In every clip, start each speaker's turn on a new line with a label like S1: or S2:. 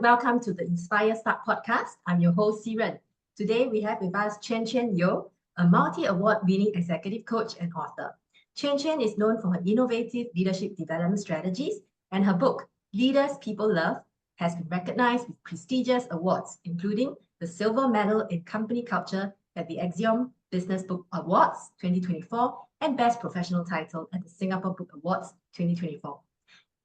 S1: Welcome to the InspireSpark Podcast. I'm your host, Siren. Today we have with us Chuen Chuen Yeo, a multi-award winning executive coach and author. Chuen Chuen is known for her innovative leadership development strategies, and her book, Leaders People Love, has been recognized with prestigious awards, including the Silver Medal in Company Culture at the Axiom Business Book Awards 2024 and Best Professional Title at the Singapore Book Awards 2024.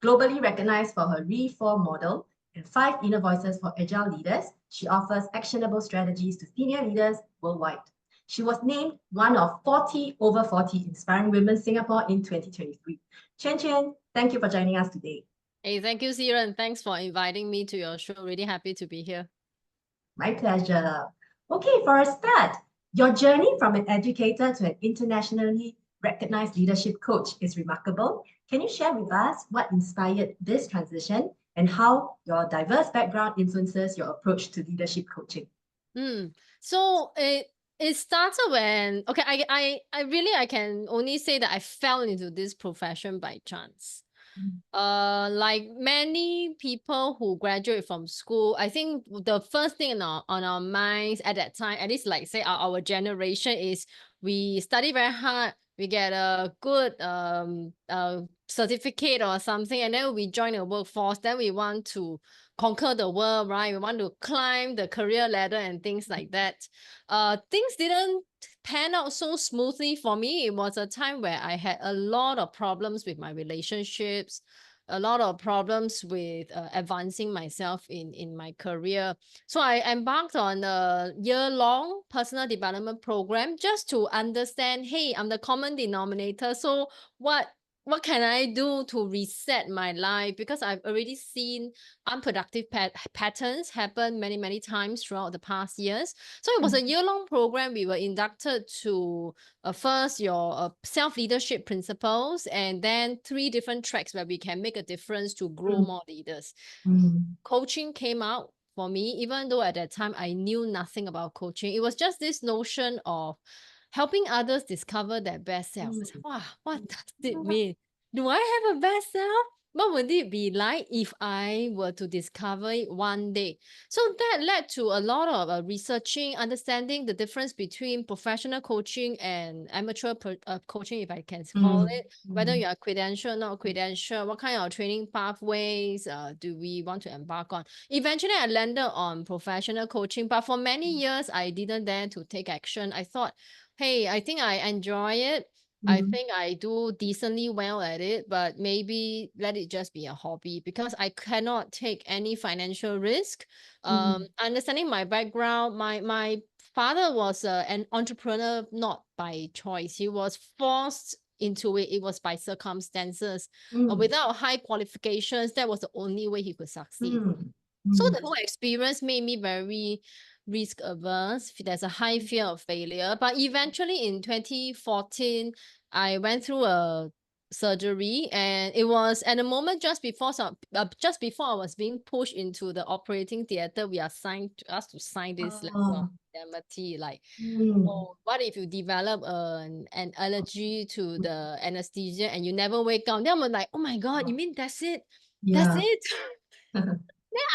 S1: Globally recognized for her Re4 Model and 5 inner voices for agile leaders, she offers actionable strategies to senior leaders worldwide. She was named one of 40 over 40 Inspiring Women Singapore in 2023. Chuen Chuen, thank you for joining us today.
S2: Hey, thank you, Siren. Thanks for inviting me to your show. Really happy to be here.
S1: My pleasure. Okay, for a start, your journey from an educator to an internationally recognized leadership coach is remarkable. Can you share with us what inspired this transition and how your diverse background influences your approach to leadership coaching?
S2: So it started when I can only say that I fell into this profession by chance. Like many people who graduate from school, I think the first thing on our minds at that time, at least like say our generation, is we study very hard, we get a good certificate or something, and then we join the workforce. Then we want to conquer the world, right? We want to climb the career ladder and things like that. Things didn't pan out so smoothly for me. It was a time where I had a lot of problems with my relationships, a lot of problems with advancing myself in my career. So I embarked on a year-long personal development program just to understand, hey, I'm the common denominator. So what can I do to reset my life? Because I've already seen unproductive patterns happen many, many times throughout the past years. So it was a year-long program. We were inducted to first your self-leadership principles, and then 3 different tracks where we can make a difference to grow more leaders. Coaching came out for me, even though at that time I knew nothing about coaching. It was just this notion of helping others discover their best self. I said, wow, what does it mean? Do I have a best self? What would it be like if I were to discover it one day? So that led to a lot of researching, understanding the difference between professional coaching and amateur coaching, if I can call it, whether you are credential, not credential, what kind of training pathways do we want to embark on. Eventually, I landed on professional coaching, but for many years, I didn't dare to take action. I thought, hey, I think I enjoy it. I think I do decently well at it, but maybe let it just be a hobby because I cannot take any financial risk. Understanding my background, my father was an entrepreneur, not by choice. He was forced into it. It was by circumstances. Without high qualifications, that was the only way he could succeed. So the whole experience made me very risk averse. There's a high fear of failure. But eventually in 2014, I went through a surgery, and it was at the moment just before I was being pushed into the operating theater. We are asked to sign this letter of indemnity, like, oh, what if you develop an allergy to the anesthesia and you never wake up? Then I'm like, oh my God, you mean that's it? That's it?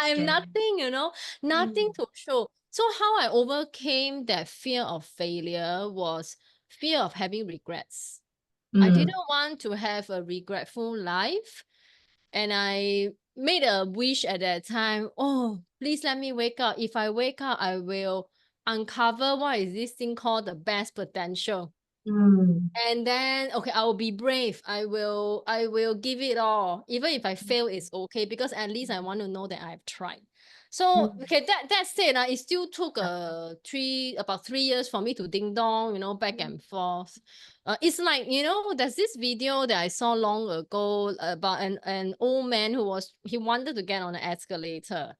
S2: I have nothing, nothing to show. So how I overcame that fear of failure was fear of having regrets. I didn't want to have a regretful life. And I made a wish at that time. Oh, please let me wake up. If I wake up, I will uncover what is this thing called the best potential. And then, okay, I will be brave. I will give it all. Even if I fail, it's okay, because at least I want to know that I've tried. So, okay, that's it. It still took about 3 years for me to ding dong, back and forth. It's like, there's this video that I saw long ago about an old man he wanted to get on an escalator,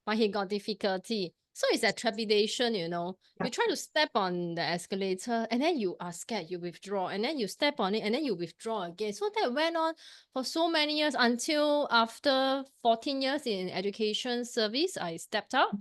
S2: but he got difficulty. So it's that trepidation, You try to step on the escalator and then you are scared, you withdraw, and then you step on it and then you withdraw again. So that went on for so many years until after 14 years in education service, I stepped out.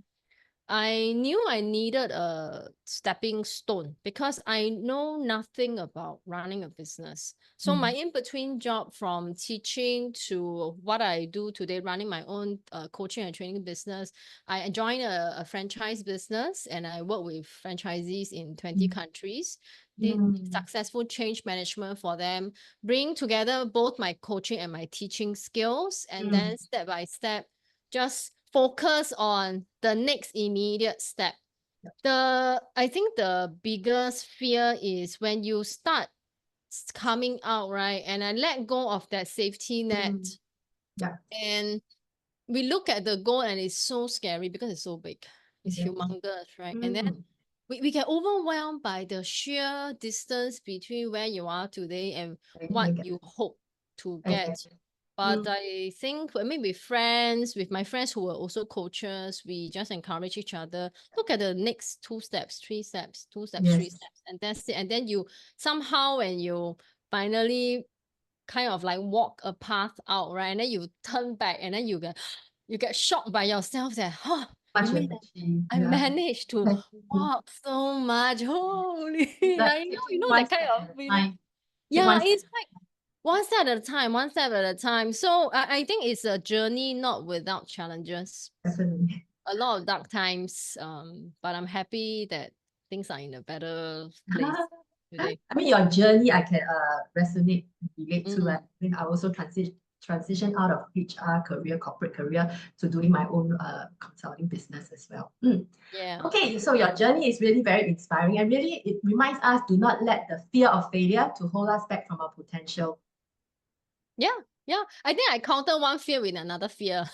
S2: I knew I needed a stepping stone because I know nothing about running a business. So my in-between job from teaching to what I do today, running my own coaching and training business, I joined a franchise business and I work with franchisees in 20 countries. Did successful change management for them, bring together both my coaching and my teaching skills, and then step by step, just focus on the next immediate step. I think the biggest fear is when you start coming out, right? And I let go of that safety net.
S1: Yeah.
S2: And we look at the goal and it's so scary because it's so big. It's
S1: Yes.
S2: humongous, right? And then we get overwhelmed by the sheer distance between where you are today and
S1: I
S2: what
S1: get
S2: you hope to get.
S1: exactly.
S2: But I think maybe with my friends who are also coaches, we just encourage each other. Look at the next 2 steps, 3 steps, 2 steps, 3 steps,
S1: Yes.
S2: and that's it. And then you somehow, when you finally kind of like walk a path out, right? And then you turn back and then you get shocked by yourself that,
S1: Much
S2: you
S1: you
S2: mean
S1: have
S2: that
S1: achieved.
S2: I
S1: Yeah.
S2: managed to
S1: Exactly.
S2: walk so much. Holy,
S1: Like
S2: like, you
S1: taking
S2: know
S1: one
S2: that kind
S1: step
S2: of
S1: at a
S2: feeling.
S1: time. Take
S2: Yeah,
S1: one step
S2: it's
S1: at
S2: like one step at a time, one step at a time. So I think it's a journey not without challenges.
S1: a time. Definitely.
S2: A lot of dark times, but I'm happy that things are in a better place today.
S1: I mean, your journey, I can resonate, relate to.
S2: Mm,
S1: I mean, I also transition out of HR career, corporate career, to doing my own consulting business as well.
S2: yeah.
S1: Okay, so your journey is really very inspiring, and really it reminds us, do not let the fear of failure to hold us back from our potential.
S2: Yeah, yeah. I think I counter one fear with another fear.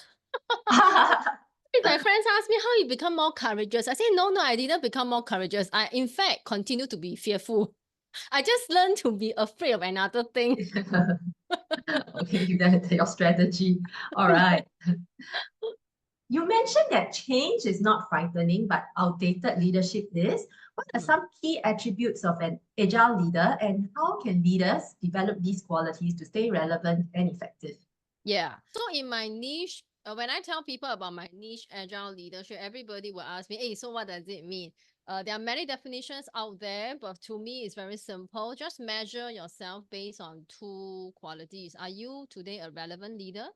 S2: My friends ask me how you become more courageous. I say, no, I didn't become more courageous. I, in fact, continue to be fearful. I just learned to be afraid of another thing.
S1: Okay, that's your strategy. All right. You mentioned that change is not frightening, but outdated leadership is. What are some key attributes of an agile leader, and how can leaders develop these qualities to stay relevant and effective?
S2: Yeah. So in my niche, when I tell people about my niche agile leadership, everybody will ask me, hey, so what does it mean? There are many definitions out there, but to me, it's very simple. Just measure yourself based on 2 qualities. Are you today a relevant leader?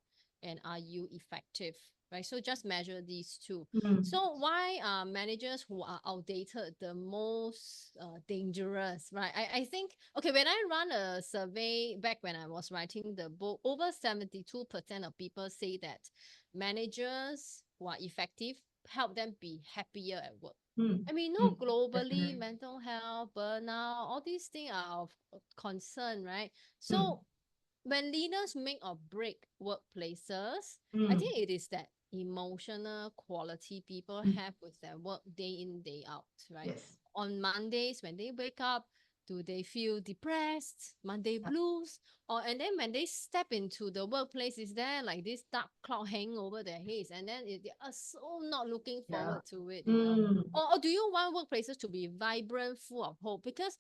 S2: And are you effective? Right. So just measure these two. So why are managers who are outdated the most dangerous, right? I think, okay, when I run a survey back when I was writing the book, over 72% of people say that managers who are effective help them be happier at work. I mean, globally,
S1: Definitely.
S2: mental health, burnout, all these things are of concern, right? So when leaders make or break workplaces, I think it is that emotional quality people have with their work day in, day out, right?
S1: Yes.
S2: On Mondays, when they wake up, do they feel depressed, Monday blues? Or and then when they step into the workplace, is there like this dark cloud hanging over their heads? And then they are so not looking
S1: Yeah.
S2: forward to it. Or do you want workplaces to be vibrant, full of hope? Because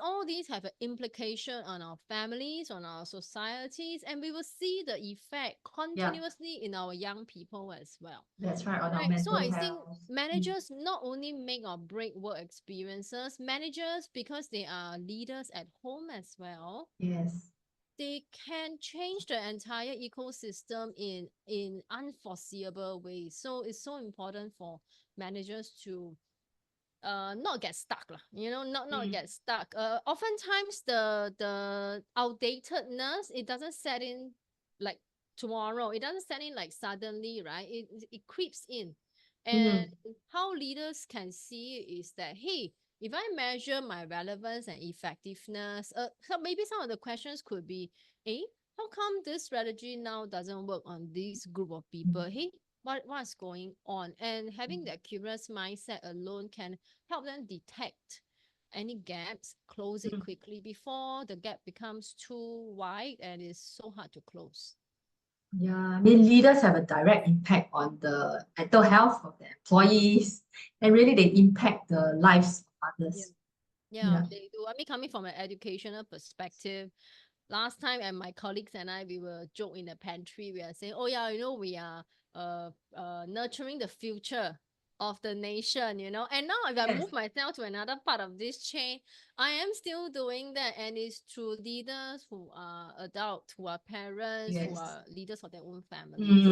S2: all these have an implication on our families, on our societies, and we will see the effect
S1: Yeah.
S2: continuously in our young people as well.
S1: That's right. On our
S2: Right. So
S1: mental
S2: I think
S1: health.
S2: managers not only make or break work experiences, managers, because they are leaders at home as well,
S1: Yes.
S2: they can change the entire ecosystem in unforeseeable ways. So it's so important for managers to not get stuck lah, not get stuck. Oftentimes the outdatedness, it doesn't set in like tomorrow, it doesn't set in like suddenly, right? It creeps in. And how leaders can see is that, hey, if I measure my relevance and effectiveness, so maybe some of the questions could be, hey, how come this strategy now doesn't work on this group of people? Hey, what's going on? And having that curious mindset alone can help them detect any gaps, close it quickly before the gap becomes too wide and is so hard to close.
S1: Yeah, I mean, leaders have a direct impact on the mental health of their employees, and really they impact the lives of
S2: Yeah.
S1: others.
S2: Yeah,
S1: Yeah.
S2: they do. I mean, coming from an educational perspective, last time and my colleagues and I, we were joke in the pantry. We are saying, oh yeah, we are nurturing the future. of the nation, you know. And now if I
S1: Yes.
S2: move myself to another part of this chain, I am still doing that. And it's through leaders who are adults, who are parents, who
S1: Yes.
S2: are leaders of their own families.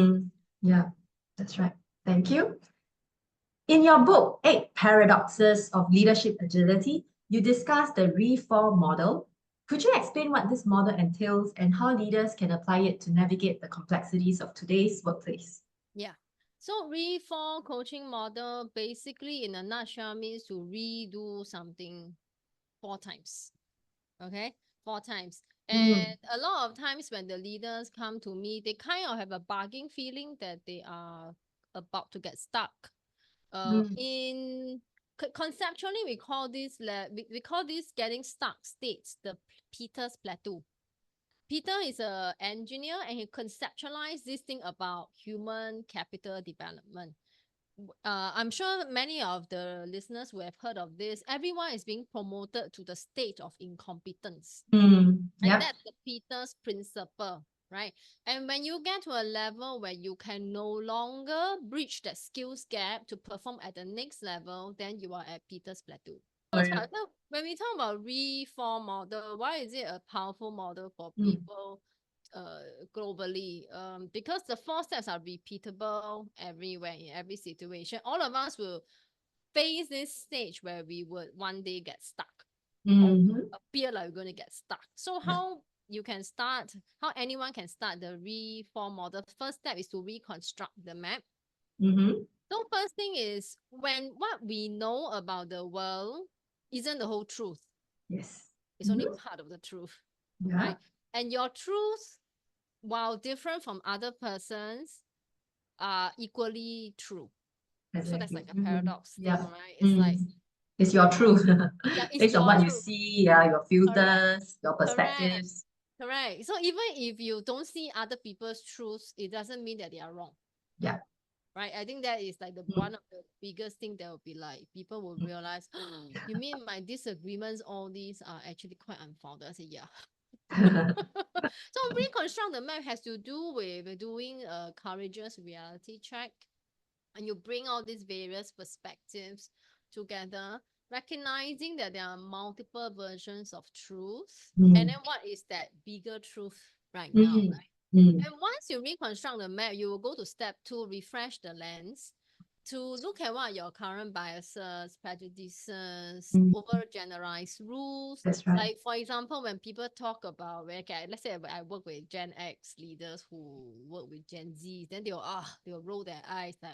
S1: Yeah, that's right. Thank you. In your book, Eight Paradoxes of Leadership Agility, you discuss the Re4 model. Could you explain what this model entails and how leaders can apply it to navigate the complexities of today's workplace?
S2: Yeah. So Re4 coaching model basically in a nutshell means to redo something 4 times. Okay, 4 times. And a lot of times when the leaders come to me, they kind of have a bugging feeling that they are about to get stuck.
S1: Mm,
S2: Conceptually, we call this we call this getting stuck states the Peter's plateau. Peter is an engineer and he conceptualized this thing about human capital development. I'm sure many of the listeners who have heard of this, everyone is being promoted to the state of incompetence. And
S1: yep.
S2: that's the Peter's principle, right? And when you get to a level where you can no longer bridge that skills gap to perform at the next level, then you are at Peter's plateau.
S1: Oh, yeah.
S2: So when we talk about Re4 model, why is it a powerful model for
S1: Mm,
S2: people globally? Because the 4 steps are repeatable everywhere in every situation. All of us will face this stage where we would one day get stuck or
S1: mhm,
S2: appear like we're going to get stuck. So
S1: yeah,
S2: how anyone can start the Re4 model? First step is to reconstruct the map.
S1: mhm,
S2: So first thing is when what we know about the world isn't the whole truth.
S1: yes.
S2: It's only part of the truth,
S1: Yeah,
S2: right? And your truth, while different from other persons, are equally true. So that's
S1: exactly.
S2: like a paradox thing,
S1: Yeah.
S2: right? It's like,
S1: It's your truth
S2: yeah, it's
S1: based on
S2: your
S1: what you
S2: truth.
S1: see, yeah, your
S2: Correct.
S1: filters, your
S2: Correct.
S1: perspectives.
S2: Correct. So even if you don't see other people's truths, it doesn't mean that they are wrong.
S1: Yeah.
S2: Right. I think that is like the
S1: Mm,
S2: one of the biggest thing that will be like people will realize, you mean my disagreements, all these are actually quite unfounded. I say, yeah. So reconstruct the map has to do with doing a courageous reality check, and you bring all these various perspectives together, recognizing that there are multiple versions of truth, and
S1: mm,
S2: then what is that bigger truth right now,
S1: mm,
S2: right?
S1: mm,
S2: And once you reconstruct the map, you will go to step 2, refresh the lens to look at what your current biases, prejudices,
S1: mm.
S2: overgeneralized rules.
S1: That's right.
S2: Like for example, when people talk about, okay, let's say I work with Gen X leaders who work with Gen Z, then they'll roll their eyes like,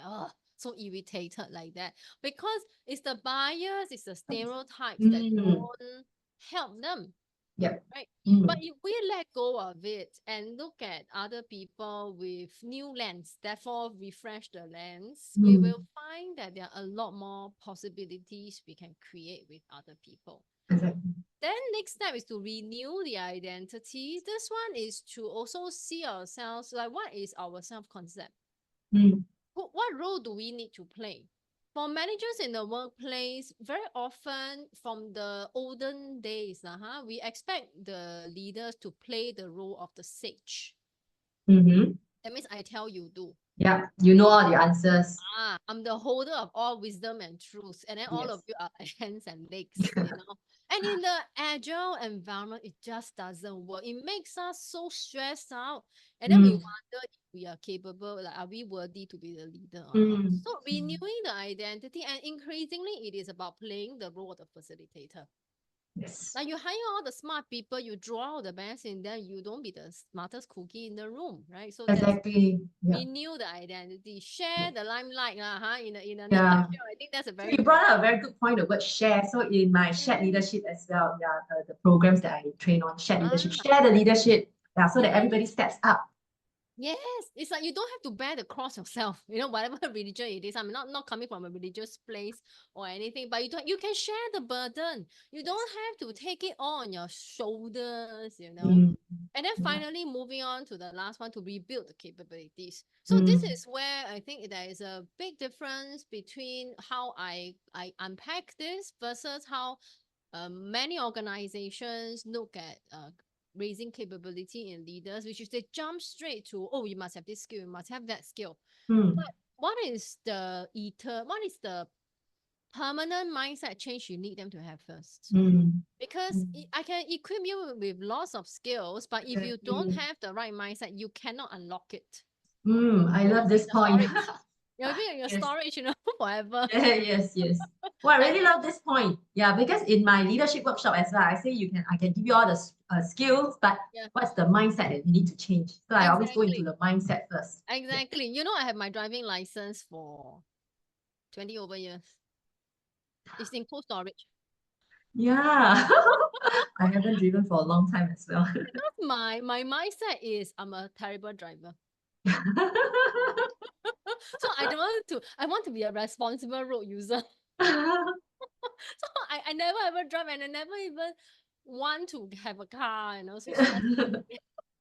S2: so irritated like that, because it's the bias, it's the stereotypes that
S1: Mm,
S2: don't help them,
S1: yep.
S2: right? But
S1: Mm,
S2: if we let go of it and look at other people with new lens, therefore refresh the lens, we
S1: mm,
S2: will find that there are a lot more possibilities we can create with other people.
S1: exactly.
S2: Then next step is to renew the identity. This one is to also see ourselves like what is our self-concept?
S1: Mm,
S2: What role do we need to play? For managers in the workplace, very often from the olden days, we expect the leaders to play the role of the sage.
S1: mm-hmm.
S2: That means I tell you do.
S1: Yeah, you know all the answers.
S2: I'm the holder of all wisdom and truth, and then all of
S1: Yes.
S2: you are like hands and legs, you know. And in the agile environment, it just doesn't work. It makes us so stressed out, and then we
S1: Mm,
S2: wonder if we are capable, like are we worthy to be the leader or not?
S1: mm,
S2: So renewing the identity, and increasingly, it is about playing the role of the facilitator.
S1: yes.
S2: Like you hire all the smart people, you draw all the best in them, you don't be the smartest cookie in the room, right? So that's
S1: Exactly. Yeah.
S2: renew the identity, share the limelight, in a
S1: Yeah.
S2: nutshell. I think that's a
S1: So
S2: very
S1: you brought
S2: important.
S1: up a very good point, the word share. So in my shared
S2: Mm.
S1: leadership as well, yeah, the programs that I train on, shared leadership,
S2: Ah,
S1: share the leadership, yeah, so that everybody
S2: yes,
S1: steps up.
S2: yes. It's like you don't have to bear the cross yourself. You know, whatever religion it is. I'm not coming from a religious place or anything, but you can share the burden. You don't have to take it all on your shoulders. You know.
S1: Mm,
S2: And then
S1: yeah.
S2: finally, moving on to the last one to rebuild the capabilities. So this
S1: Mm,
S2: is where I think there is a big difference between how I unpack this versus how many organizations look at raising capability in leaders, which is they jump straight to, oh, you must have this skill, you must have that skill.
S1: mm,
S2: But what is the permanent mindset change you need them to have first? Because I can equip you with lots of skills, but if you don't have the right mindset, you cannot unlock it.
S1: I love this point.
S2: You'll be in your
S1: Yes.
S2: storage, forever.
S1: Yes. Well, I really love this point. Yeah, because in my leadership workshop as well, I say I can give you all the skills, but
S2: Yeah.
S1: what's the mindset that you need to change? So I always go into
S2: Exactly.
S1: the mindset first.
S2: Exactly. I have my driving license for 20 over years. It's in cold storage.
S1: Yeah. I haven't driven for a long time as well.
S2: Because my mindset is I'm a terrible driver. So I want to be a responsible road user. So I never ever drive, and I never even want to have a car, so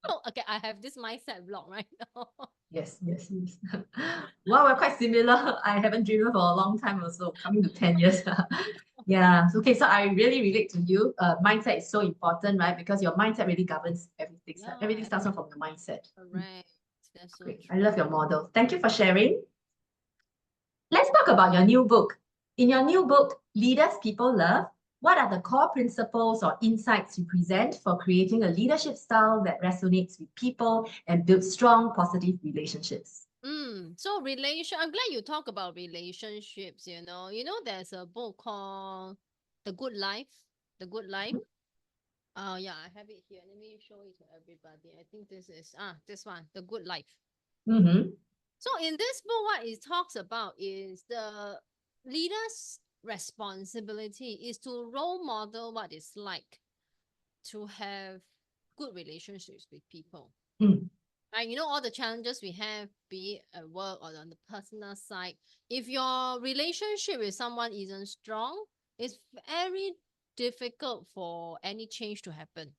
S2: so okay, I have this mindset block right now.
S1: Yes. Well, we're quite similar. I haven't driven for a long time also, coming to 10 years. Yeah. Okay. So I really relate to you. Mindset is so important, right? Because your mindset really governs everything.
S2: Yeah,
S1: Everything starts off from the mindset.
S2: correct. That's so
S1: Great.
S2: true.
S1: I love your model. Thank you for sharing. Let's talk about your new book. In your new book, Leaders People Love, what are the core principles or insights you present for creating a leadership style that resonates with people and builds strong, positive relationships?
S2: So I'm glad you talk about relationships, there's a book called The Good Life. The Good Life. Oh yeah, I have it here. Let me show it to everybody. I think this one, The Good Life. So in this book, what it talks about is the leader's responsibility is to role model what it's like to have good relationships with people. Right? All the challenges we have, be it at work or on the personal side. If your relationship with someone isn't strong, it's very difficult for any change to happen,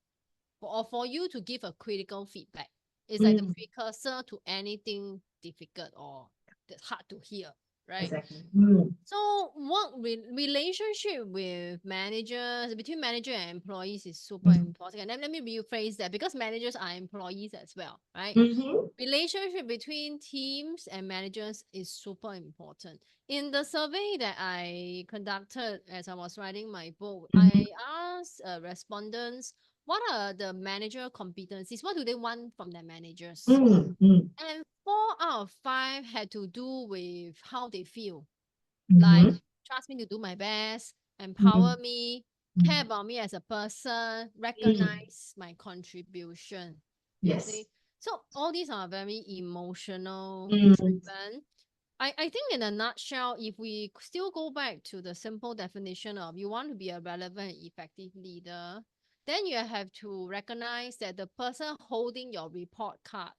S2: or for you to give a critical feedback. It's like the precursor to anything difficult or that's hard to hear, right?
S1: Exactly.
S2: So relationship with managers, between manager and employees is super important. And then let me rephrase that, because managers are employees as well, right? Relationship between teams and managers is super important. In the survey that I conducted as I was writing my book, I asked respondents, what are the manager competencies? What do they want from their managers? And 4 out of 5 had to do with how they feel. Like, trust me to do my best, empower me, care about me as a person, recognize my contribution. You see? So all these are very emotional driven. I think in a nutshell, if we still go back to the simple definition of you want to be a relevant and effective leader, then you have to recognize that the person holding your report card,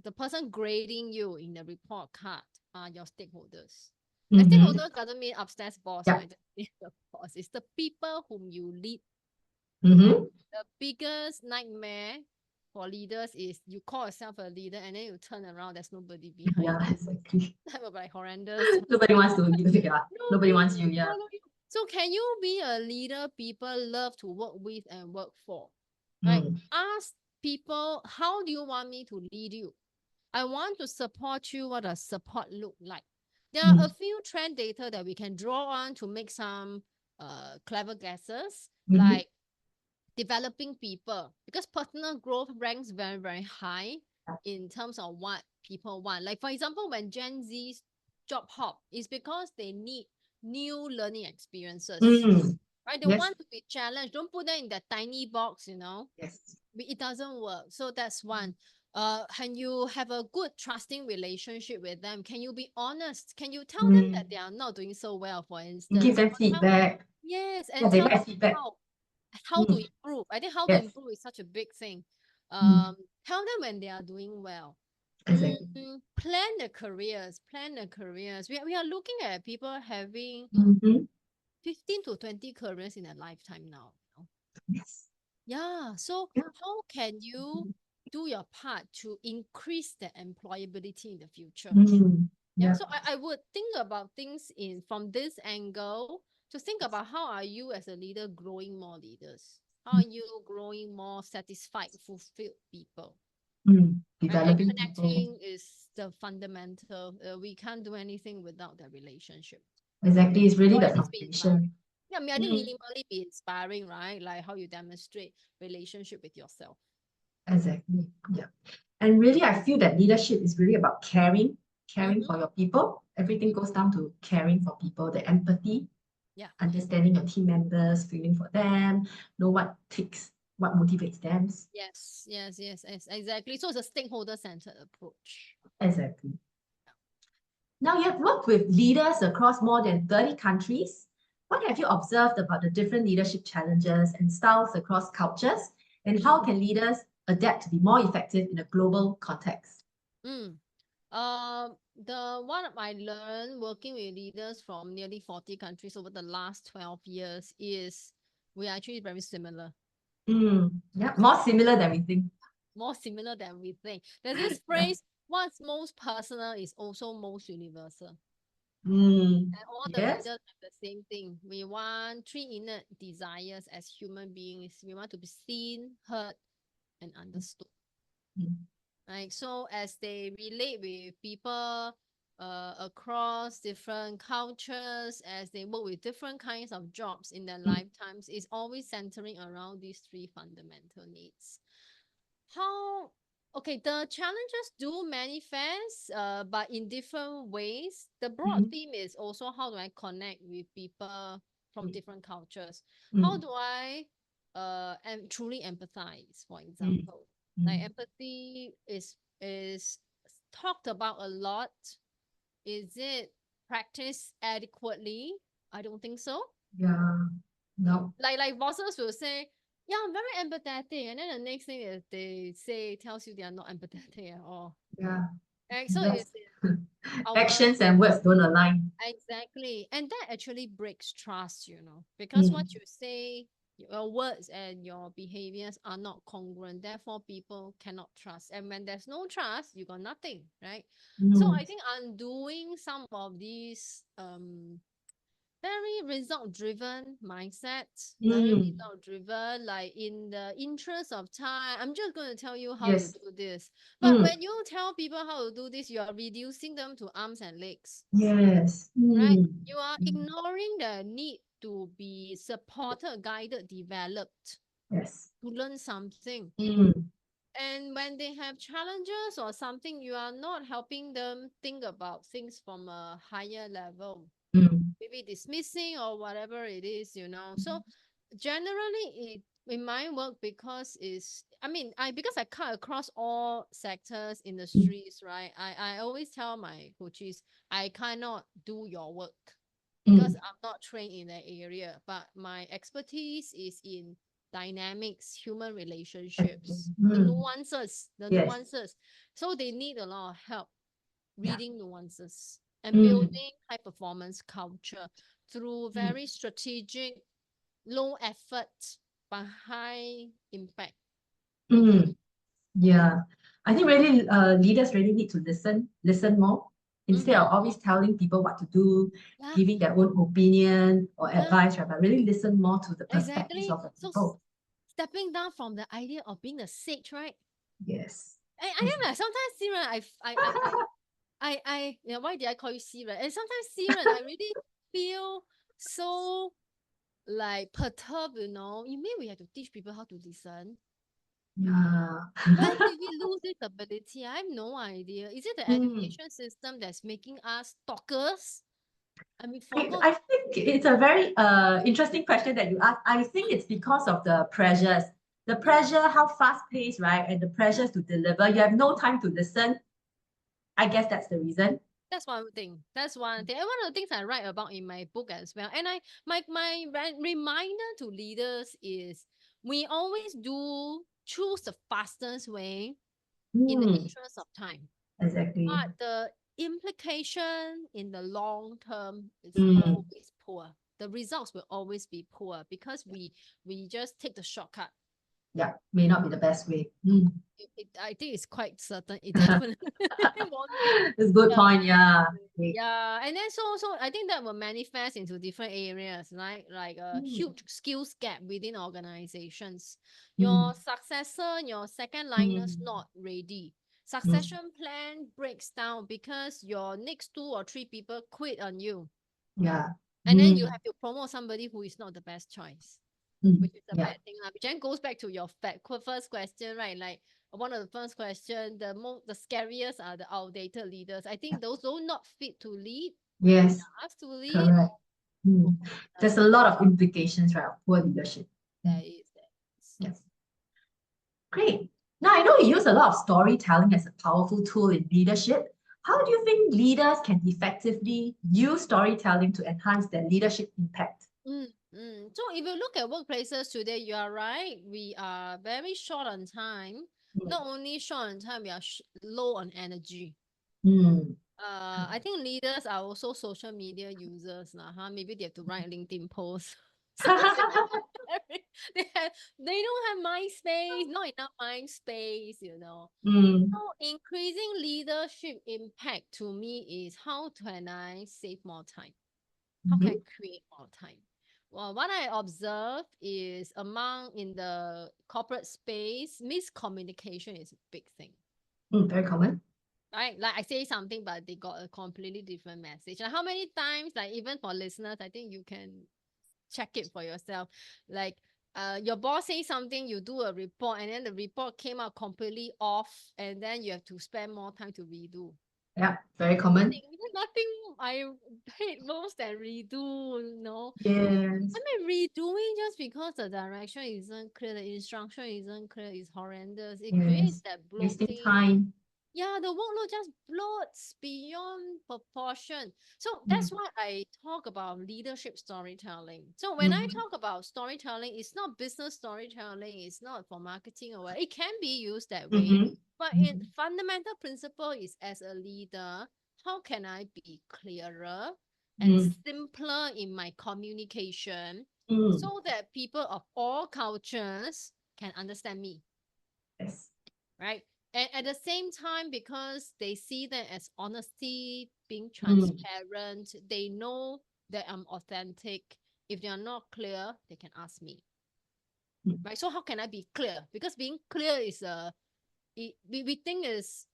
S2: the person grading you in the report card, are your stakeholders. The stakeholders doesn't mean upstairs boss,
S1: Yeah.
S2: right? The boss. It's the people whom you lead. The biggest nightmare for leaders is you call yourself a leader and then you turn around, there's nobody behind
S1: Yeah,
S2: you.
S1: exactly.
S2: That would be horrendous.
S1: Nobody wants to, nobody wants you, yeah.
S2: So can you be a leader people love to work with and work for? Right? Ask people, how do you want me to lead you? I want to support you. What does support look like? There are a few trend data that we can draw on to make some clever guesses, like developing people, because personal growth ranks very, very high in terms of what people want. Like, for example, when Gen Z's job hop, is because they need new learning experiences. Right? They want to be challenged. Don't put them in that tiny box,
S1: Yes.
S2: It doesn't work. So that's one. Can you have a good trusting relationship with them? Can you be honest? Can you tell them that they are not doing so well, for instance?
S1: Give them feedback.
S2: Yes,
S1: Yeah,
S2: and
S1: they
S2: tell
S1: like
S2: them
S1: feedback.
S2: how to improve. I think how to
S1: Yes.
S2: improve is such a big thing. Tell them when they are doing well.
S1: Exactly.
S2: Plan the careers. We are looking at people having 15 to 20 careers in a lifetime now.
S1: Yes.
S2: Yeah. So
S1: Yeah.
S2: how can you do your part to increase the employability in the future? Yeah. So I would think about things from this angle, to think about how are you as a leader growing more leaders? How are you growing more satisfied, fulfilled people? Right? And
S1: Developing people.
S2: connecting is the fundamental. We can't do anything without that relationship.
S1: Exactly. It's really the
S2: Always be inspiring.
S1: foundation.
S2: Yeah, I mean, I think
S1: Mm,
S2: minimally be inspiring, right? Like how you demonstrate relationship with yourself.
S1: exactly. Yeah. And really, I feel that leadership is really about caring
S2: Mm-hmm.
S1: for your people. Everything goes down to caring for people, the empathy,
S2: Yeah.
S1: understanding your team members, feeling for them, know what ticks, what motivates them.
S2: Yes, exactly. So it's a stakeholder-centered approach.
S1: Exactly. Now, you have worked with leaders across more than 30 countries. What have you observed about the different leadership challenges and styles across cultures? And how can leaders adapt to be more effective in a global context?
S2: Mm. The one I learned working with leaders from nearly 40 countries over the last 12 years is we are actually very similar.
S1: Yeah, more similar than we think.
S2: More similar than we think. There's this phrase, what's most personal is also most universal. And all the
S1: Yes.
S2: leaders have the same thing. We want three inner desires as human beings. We want to be seen, heard, and understood.
S1: Mm,
S2: Right? So as they relate with people across different cultures, as they work with different kinds of jobs in their
S1: mm,
S2: lifetimes, is always centering around these three fundamental needs. How Okay, the challenges do manifest but in different ways. The broad
S1: mm,
S2: theme is also how do I connect with people from
S1: mm,
S2: different cultures? How
S1: mm,
S2: do I truly empathize, for
S1: mm,
S2: example? Like
S1: mm.
S2: empathy is talked about a lot. Is it practiced adequately? I don't think so.
S1: Yeah. No.
S2: Like bosses will say, yeah, I'm very empathetic, and then the next thing is they say tells you they are not empathetic at all.
S1: Yeah.
S2: Right? So
S1: That's
S2: it's our
S1: actions and words don't align.
S2: exactly, and that actually breaks trust, because what
S1: Mm,
S2: you say, your words and your behaviors are not congruent. Therefore, people cannot trust, and when there's no trust, you got nothing, right? So
S1: mm,
S2: I think undoing some of these very result driven mindset, very
S1: mm.
S2: result driven, like in the interest of time, I'm just going to tell you how to
S1: Yes.
S2: do this. But
S1: Mm,
S2: when you tell people how to do this, you are reducing them to arms and legs,
S1: yes.
S2: right?
S1: Mm,
S2: You are
S1: mm,
S2: ignoring the need to be supported, guided, developed
S1: yes.
S2: to learn something.
S1: Mm,
S2: And when they have challenges or something, you are not helping them think about things from a higher level,
S1: mm,
S2: maybe dismissing or whatever it is. So generally in my work, because is I mean I because I cut across all sectors,
S1: mm,
S2: industries, right? I always tell my coaches, I cannot do your work because
S1: mm.
S2: I'm not trained in that area, but my expertise is in dynamics, human
S1: Okay.
S2: relationships, the
S1: Mm,
S2: nuances the
S1: yes.
S2: nuances so they need a lot of help
S1: Yeah.
S2: reading nuances and
S1: Mm,
S2: building high performance culture through
S1: mm,
S2: very strategic, low effort but high impact
S1: mm.
S2: behavior.
S1: Yeah. I think really leaders really need to listen more instead
S2: Mm-hmm.
S1: of always telling people what to do,
S2: Yeah,
S1: giving their own opinion or
S2: yeah,
S1: advice, right? But really listen more to the perspectives
S2: exactly.
S1: of the
S2: So
S1: people.
S2: stepping down from the idea of being a sage, right?
S1: Yes.
S2: I
S1: Yes.
S2: am like sometimes Siren, why did I call you Siren? And sometimes Siren, I really feel so like perturbed, You mean we have to teach people how to listen?
S1: Yeah.
S2: When did we lose this ability? I have no idea. Is it the
S1: Mm.
S2: education system that's making us talkers? I mean,
S1: I,
S2: forgot.
S1: I think it's a very interesting question that you asked. I think it's because of the pressures. The
S2: Yeah,
S1: pressure, how fast paced, right? And the
S2: yeah.
S1: pressures to deliver. You have no time to listen. I guess that's the reason.
S2: That's one thing. That's one thing. And one of the things I write about in my book as well. And my reminder to leaders is we always do choose the fastest way in the
S1: Mm,
S2: interest of time.
S1: exactly.
S2: But the implication in the long term is
S1: Mm,
S2: always poor. The results will always be poor because we just take the shortcut.
S1: yeah, may not be the best way. Mm.
S2: I think it's quite certain. It definitely won't be.
S1: It's a good
S2: Uh,
S1: point. Yeah. Okay.
S2: yeah, and then so I think that will manifest into different areas, right? Like a
S1: Mm,
S2: huge skills gap within organizations.
S1: mm,
S2: Your successor, your second liners
S1: mm,
S2: not ready. Succession plan breaks down because your next 2 or 3 people quit on you.
S1: Yeah.
S2: And then you have to promote somebody who is not the best choice, which is a
S1: Yeah.
S2: bad thing. Which then goes back to your first question, right? Like one of the first question, the scariest are the outdated leaders. I think those who not fit to lead,
S1: Yes.
S2: asked to lead.
S1: Correct. There's a lot of implications, right, of poor leadership.
S2: There is.
S1: Yes. Great. Now, I know you use a lot of storytelling as a powerful tool in leadership. How do you think leaders can effectively use storytelling to enhance their leadership impact?
S2: So if you look at workplaces today, you are right. We are very short on time. Not only short on time, we are low on energy. I think leaders are also social media users now, huh? Maybe they have to write a LinkedIn post. They don't have mind space, not enough mind space, you know. So increasing leadership impact to me is how can I save more time? How can I create more time? Well, what I observe is in the corporate space, miscommunication is a big thing.
S1: Very common.
S2: Right? Like I say something, but they got a completely different message. Like how many times, like even for listeners, I think you can check it for yourself. Like your boss says something, you do a report, and then the report came out completely off, and then you have to spend more time to redo.
S1: Yeah, very common.
S2: Nothing I hate most than redo, you know.
S1: Yes.
S2: I mean, redoing just because the direction isn't clear, the instruction isn't clear, is horrendous. It creates that
S1: Wasting
S2: bloating.
S1: time.
S2: Yeah, the workload just bloats beyond proportion. So that's why I talk about leadership storytelling. So when I talk about storytelling, it's not business storytelling, it's not for marketing or what. It can be used that way. But in fundamental principle is as a leader, how can I be clearer and simpler in my communication so that people of all cultures can understand me?
S1: Yes.
S2: Right? And at the same time, because they see that as honesty, being transparent, they know that I'm authentic. If they are not clear, they can ask me. Right? So how can I be clear? Because being clear is we think is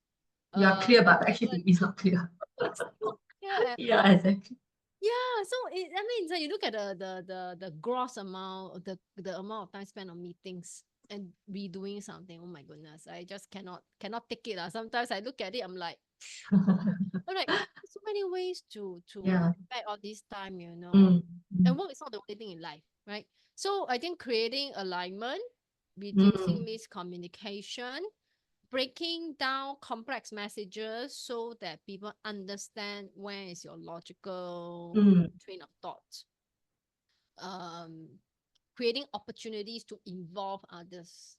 S1: You are clear, but actually
S2: given.
S1: it's not clear.
S2: It's not clear at
S1: Yeah,
S2: all.
S1: exactly.
S2: Yeah, so I mean, so you look at the gross amount, the amount of time spent on meetings and redoing something. Oh my goodness, I just cannot take it. Sometimes I look at it, I'm like, so many ways to back all this time, you know. And work is not the only thing in life, right? So I think creating alignment, reducing miscommunication, breaking down complex messages so that people understand where is your logical train of thought. Creating opportunities to involve others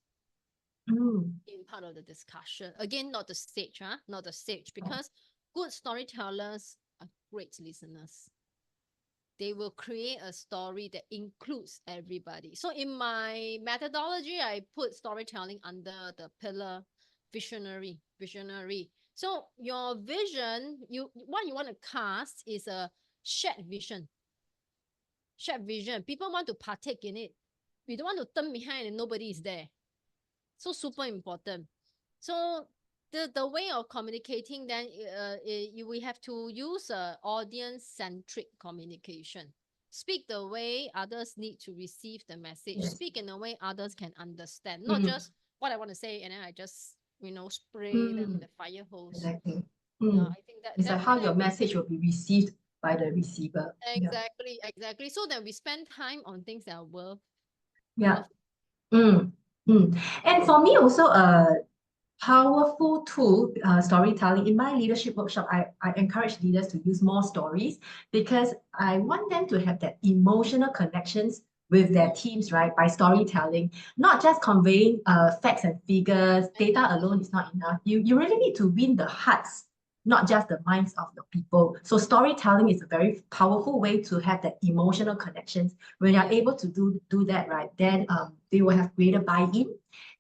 S2: in part of the discussion. Again, not the stage, not the stage, because good storytellers are great listeners. They will create a story that includes everybody. So in my methodology, I put storytelling under the pillar visionary. So your vision, what you want to cast is a shared vision. People want to partake in it. We don't want to turn behind and nobody is there. So super important. So the way of communicating then we have to use audience-centric communication. Speak the way others need to receive the message. Speak in a way others can understand. Not just what I want to say and then I just spray them with the fire hose.
S1: Exactly.
S2: I think
S1: it's like how your message will be received by the receiver.
S2: Exactly. So that we spend time on things that are worth.
S1: And for me also a powerful tool, storytelling. In my leadership workshop, I encourage leaders to use more stories because I want them to have that emotional connections with their teams, right? By storytelling, not just conveying facts and figures. Data alone is not enough. You really need to win the hearts, not just the minds of the people. So storytelling is a very powerful way to have that emotional connections. When you're able to do that, right, then they will have greater buy-in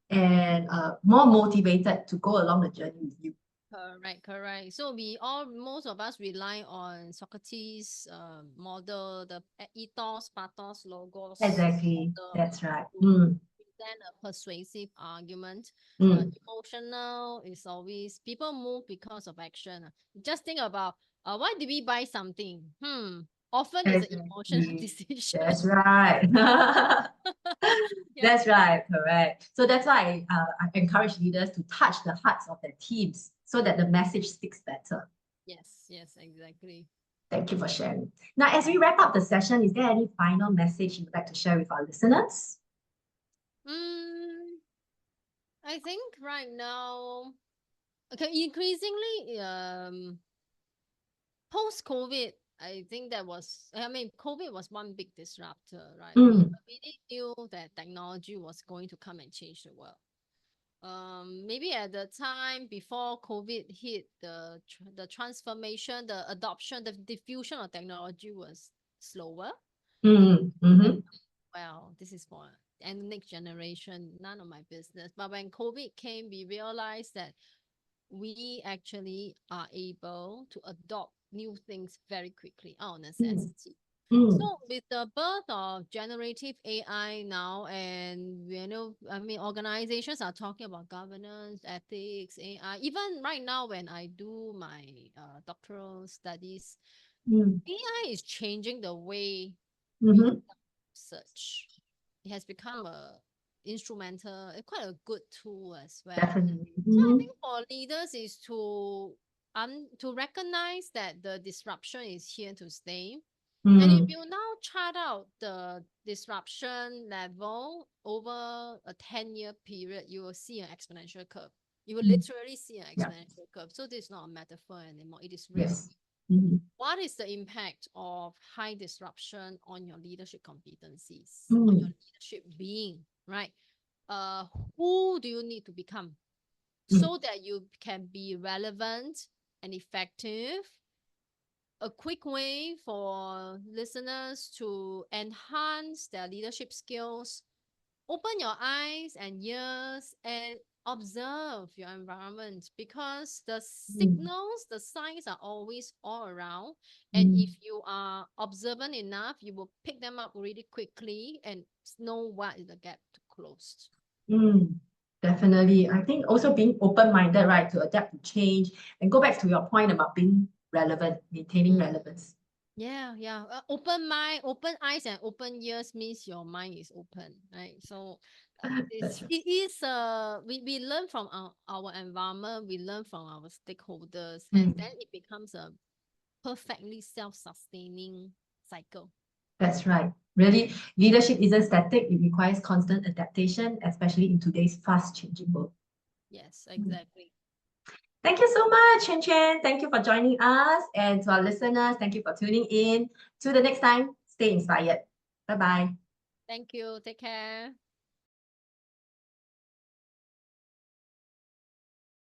S1: and more motivated to go along the journey with you.
S2: Correct. So most of us rely on Socrates model, the ethos, pathos, logos.
S1: Exactly.
S2: Model
S1: That's right.
S2: to present a persuasive argument.
S1: Mm.
S2: Emotional is always people move because of action. Just think about why did we buy something? Often it's an emotional
S1: Exactly.
S2: decision.
S1: That's right.
S2: Yeah.
S1: That's right, correct. So that's why I encourage leaders to touch the hearts of their teams so that the message sticks better.
S2: Yes, yes, exactly.
S1: Thank you for sharing. Now, as we wrap up the session, is there any final message you'd like to share with our listeners?
S2: Mm, I think right now, okay, increasingly, post-COVID, I think COVID was one big disruptor, right? We
S1: Mm,
S2: really knew that technology was going to come and change the world. Maybe at the time before COVID hit, the transformation, the adoption, the diffusion of technology was slower.
S1: mm.
S2: Well, this is for and next generation, none of my business. But when COVID came, we realized that we actually are able to adopt new things very quickly out of
S1: Mm,
S2: necessity.
S1: mm,
S2: So with the birth of generative AI now, and organizations are talking about governance, ethics, AI. Even right now, when I do my doctoral studies,
S1: mm,
S2: AI is changing the way we
S1: mhm.
S2: search. It has become a instrumental, quite a good tool as well.
S1: Definitely.
S2: So I
S1: Mhm,
S2: think for leaders is to recognize that the disruption is here to stay. And if
S1: mm,
S2: you now chart out the disruption level over a 10-year period, you will see an exponential curve. You will
S1: mm.
S2: literally see an
S1: Yeah.
S2: exponential curve. So this is not a metaphor anymore. It is real.
S1: Yes. Mhm,
S2: What is the impact of high disruption on your leadership competencies, on your
S1: mm,
S2: leadership being, right? Uh, who do you need to become
S1: mm,
S2: so that you can be relevant and effective? A quick way for listeners to enhance their leadership skills: open your eyes and ears and observe your environment, because the
S1: mm,
S2: signals, the signs are always all around. And
S1: mm,
S2: if you are observant enough, you will pick them up really quickly and know what is the gap to close.
S1: mm. Definitely. I think also being open-minded, right, to adapt to change and go back to your point about being relevant, maintaining
S2: Mm.
S1: relevance.
S2: Yeah, yeah. Open mind, open eyes, and open ears means your mind is open, right? So
S1: That's right.
S2: it is we learn from our environment, we learn from our stakeholders, and
S1: Mm,
S2: then it becomes a perfectly self-sustaining cycle.
S1: that's right. Really, leadership isn't static. It requires constant adaptation, especially in today's fast-changing world.
S2: Yes,
S1: Mm.
S2: exactly.
S1: Thank you so much, Chuen Chuen. Thank you for joining us. And to our listeners, thank you for tuning in. Till the next time, stay inspired. Bye-bye.
S2: Thank you. Take care.